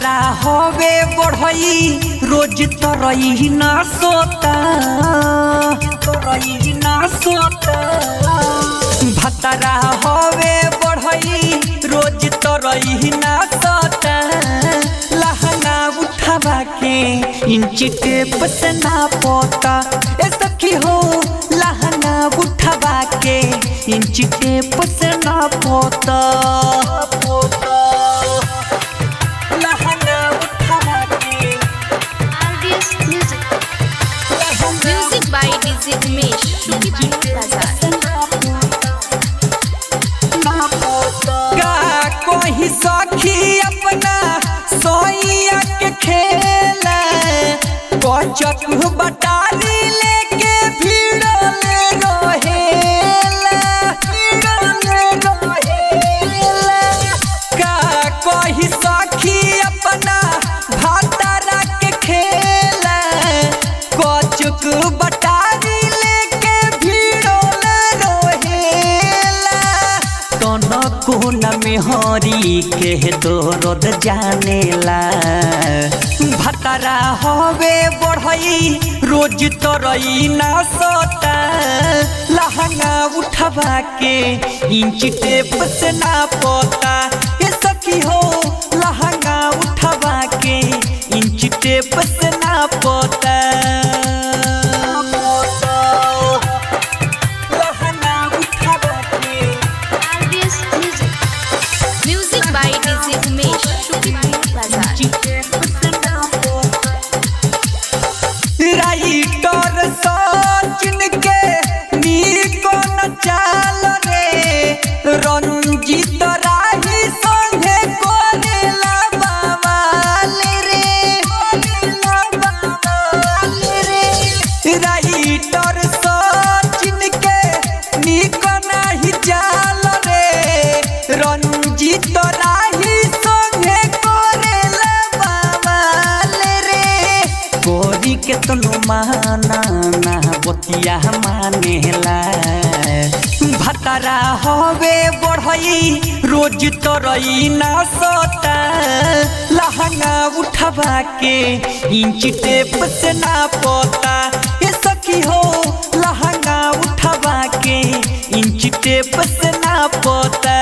भतरा होवे बढ़ई रोज तरई ना सोता भतरा होवे बढ़ई रोज तरई ना सोता लहंगा उठावा के इंची टेप से ना पोता ए सखी हो लहंगा उठावा के इंची टेप से ना पोता लहंगा उठावा के RDS Music by DJ Umesh Shukipur Bazaar का कोई सखी अपना सोइया के खेला बचक बटाली लेके भिड़ले रहेला का कोई सखी अपना भातारा के खेला बचक बटाली लेके भिड़ले रहेला दोनों कोना में हरी के दर्द जानेला भतरा होवे बढ़ई रोज तरई ना सोता लहंगा उठावा के इंच टेप से ना पोता ये सखी हो लहंगा उठावा के इंच टेप से ना पोता लहंगा उठावा के RDS Music by DJ Umesh Shukipur Bazaar writer Sachin के नीको न चाल रे रंजीत राही संगे कोरेला बावाल रे राइटर सचिन के नीको नहीं चाल रे रंजीत राही संगे कोरेला बावाल रे गोरी के तनु माना ना बतिया मानेला भतरा होवे बढ़ई रोज तरई ना सोता लहंगा उठावा के इंच टेप से ना पोता ये सखी हो लहंगा उठावा के इंच टेप से ना पोता।